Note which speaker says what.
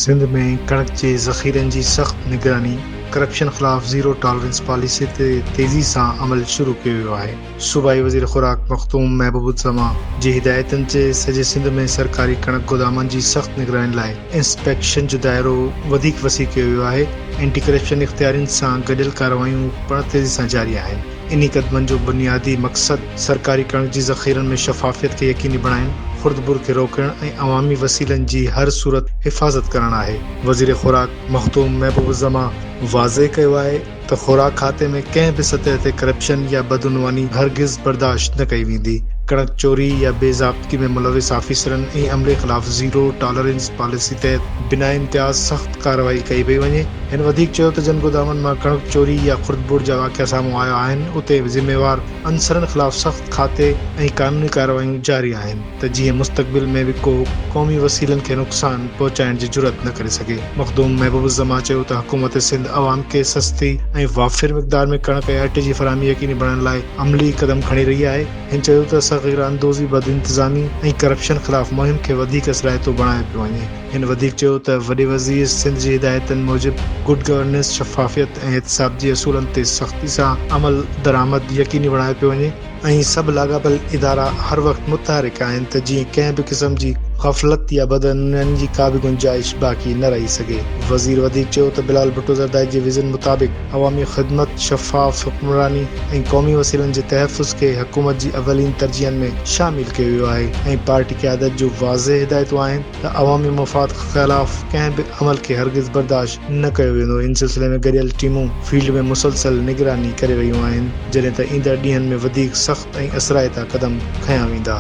Speaker 1: सिंध में कणक जे ज़ख़ीरनि जी सख़्त निगरानी, करप्शन ख़िलाफ़ ज़ीरो टॉलरेंस पॉलिसी ते तेज़ी सां अमल शुरू कयो वियो आहे। सूबाई वज़ीर ख़ुराक मख़दूम महबूबुज़्ज़मा जी हिदायतनि ते सॼे सिंध में सरकारी कणक गोदामनि जी सख़्त निगरानी लाइ इंस्पेक्शन जो दाइरो वधीक वसी कयो वियो आहे। एंटी करप्शन इख़्तियारियुनि सां गॾियल कार्रवायूं पिणु तेज़ी सां जारी आहिनि। इन्ही क़दमनि जो बुनियादी मक़सदु सरकारी कणक जी ज़ख़ीरनि में शफ़ाफ़ियत खे यक़ीनी बणाइण, खुर्द-बुर्द खे रोकण ऐं अवामी वसीलनि जी हर सूरत हिफ़ाज़त करणु आहे। वज़ीर ख़ुराक मख़दूम महबूबुज़्ज़मा वाज़े कयो आहे त ख़ुराक खाते में कंहिं बि सतह ते करप्शन या बदउनवानी हरगिज़ बर्दाश्त न कई वेंदी। कणक चोरी या बेज़ाब्तगी में मुलविस आफ़ीसरनि ऐं अमले ख़िलाफ़ ज़ीरो टॉलरेंस पॉलिसी तहत बिना इम्तियाज़ सख़्त कार्रवाई कई पई वञे। हिन वधीक चयो त जिन गोदामनि मां कणक चोरी या खुर्द-बुर्द जा वाक़िआ साम्हूं आया आहिनि उते ज़िम्मेवार अंसरनि ख़िलाफ़ सख़्त खाते ऐं क़ानूनी कार्रवायूं जारी आहिनि त जीअं मुस्तक़बिल में बि को क़ौमी वसीलनि खे नुक़सान पहुचाइण जी जुरत न करे सघे। मख़दूम महबूबुज़्ज़मा चयो त हुकूमत सिंध अवाम खे सस्ती ऐं वाफ़िर मिक़दार में कणक ऐं अटे जी फ़राहमी यक़ीनी बणाइण लाइ अमली क़दम खणी रही आहे। हिन चयो त सग़ीर अंदोज़ी, बदइंतिज़ामी ऐं करप्शन ख़िलाफ़ मुहिम खे वधीक असराइतो बणायो पियो वञे। हिन वधीक चयो त वॾे वज़ीर सिंध जी हिदायतनि मूजिबि गुड गवर्नेंस, शफ़ाफ़ियत ऐं एहतिसाब जी असूलनि ते सख़्ती सां अमल दरामद यक़ीनी बणायो पियो वञे ऐं सभु लाॻापियल इदारा हर वक़्तु मुतहरिक आहिनि त जीअं कंहिं बि क़िस्म जी ग़फ़लत या बदअमनी जी का बि गुंजाइश बाक़ी न रही सघे। वज़ीर वधीक चयो त बिलाल भुट्टो ज़रदारी जे विज़न मुताबिक़ अवामी ख़िदमत, शफ़ाफ़ हुक्मरानी ऐं क़ौमी वसीलनि जे तहफ़्फ़ुज़ खे हुकूमत जी अवलीन तरजीहनि में शामिल कयो वियो आहे ऐं पार्टी क़यादत जूं वाज़े हिदायतूं आहिनि त अवामी मफ़ाद ख़िलाफ़ कंहिं बि अमल खे हरगिज़ बर्दाश्त न कयो वेंदो। इन सिलसिले में गॾियल टीमूं फील्ड में मुसलसल निगरानी करे रहियूं आहिनि, जॾहिं त ईंदड़ ॾींहनि में वधीक सख़्त ऐं असराइता क़दम खंया वेंदा।